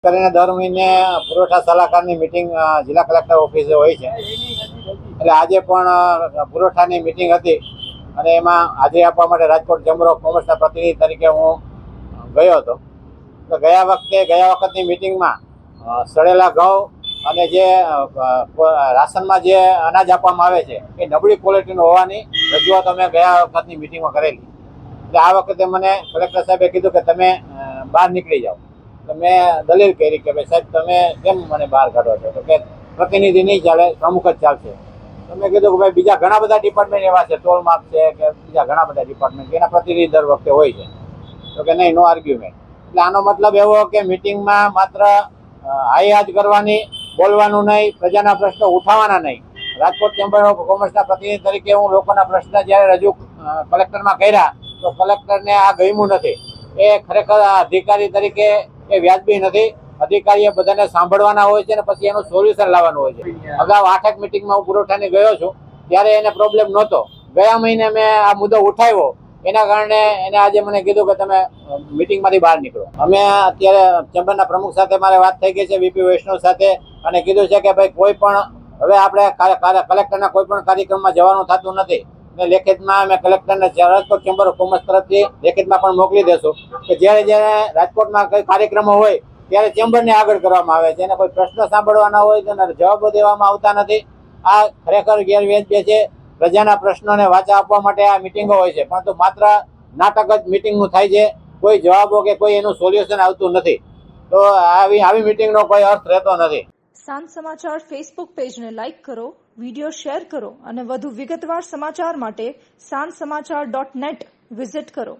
કરીને દર મહિને પુરવઠા સલાહકારની મિટિંગ જિલ્લા કલેક્ટર ઓફિસે હોય છે. એટલે આજે પણ પુરવઠાની મિટિંગ હતી અને એમાં હાજરી આપવા માટે રાજકોટ ચેમ્બર ઓફ કોમર્સના પ્રતિનિધિ તરીકે હું ગયો હતો. તો ગયા વખતની મિટિંગમાં સડેલા ઘઉં અને જે રાશનમાં જે અનાજ આપવામાં આવે છે એ નબળી ક્વોલિટીનું હોવાની રજૂઆત અમે ગયા વખતની મિટિંગમાં કરેલી. એટલે આ વખતે મને કલેક્ટર સાહેબે કીધું કે તમે બહાર નીકળી જાઓ. તો મેં દલીલ કરી કે ભાઈ સાહેબ તમે કેમ મને બહાર કાઢો છો? તો કે પ્રતિનિધિ નહીં ચાલે, પ્રમુખ જ ચાલશે. તો મેં કીધું કે ભાઈ બીજા ઘણા બધા ડિપાર્ટમેન્ટ એવા છે, ટોલ માપ છે કે બીજા ઘણા બધા ડિપાર્ટમેન્ટ એના પ્રતિનિધિ દર વખતે હોય છે. તો કે નહીં, નો આર્ગ્યુમેન્ટ. એટલે આનો મતલબ એવો કે મિટિંગમાં માત્ર હાઈહાજ કરવાની, બોલવાનું નહીં, પ્રજાના પ્રશ્નો ઉઠાવવાના નહીં. રાજકોટ ચેમ્બર ઓફ કોમર્સના પ્રતિનિધિ તરીકે હું લોકોના પ્રશ્ન જ્યારે રજૂ કલેક્ટરમાં કર્યા તો કલેક્ટરને આ ગમ્યું નથી. એ ખરેખર અધિકારી તરીકે એ વ્યાજબી નથી. અધિકારીએ બધાને સાંભળવાના હોય છે અને પછી એનું સોલ્યુશન લાવવાનું હોય છે. અગાઉ 8 મિટિંગમાં હું પુરવઠાની ગયો છું, ત્યારે એને પ્રોબ્લેમ નહોતો. ગયા મહિને મેં આ મુદ્દો ઉઠાવ્યો, એના કારણે એને આજે મને કીધું કે તમે મિટિંગમાંથી બહાર નીકળો. અમે અત્યારે ચેમ્બરના પ્રમુખ સાથે મારે વાત થઈ ગઈ છે, વીપી વૈષ્ણવ સાથે, અને કીધું છે કે ભાઈ કોઈ પણ હવે આપણે કલેક્ટરના કોઈ પણ કાર્યક્રમમાં જવાનું થતું નથી. લેખિતમાં અમે કલેક્ટરને રાજકોટ ચેમ્બર ઓફ કોમર્સ તરફથી લેખિતમાં પણ મોકલી દેશું કે જ્યારે રાજકોટમાં કઈ કાર્યક્રમો હોય ત્યારે ચેમ્બરને આગળ કરવામાં આવે છે. એને કોઈ પ્રશ્ન સાંભળવાના હોય તેના જવાબો દેવામાં આવતા નથી. આ ખરેખર ગેરવ્યાજબી છે. પ્રજાના પ્રશ્નોને વાચા આપવા માટે આ મિટિંગો હોય છે, પરંતુ માત્ર નાટક જ મિટિંગનું થાય છે. કોઈ જવાબો કે કોઈ એનું સોલ્યુશન આવતું નથી. તો આવી મિટિંગનો કોઈ અર્થ રહેતો નથી. સાંજ સમાચાર ફેસબુક પેજને લાઇક કરો, વિડીયો શેર કરો અને વધુ વિગતવાર સમાચાર માટે sanssamachar.net વિઝિટ કરો.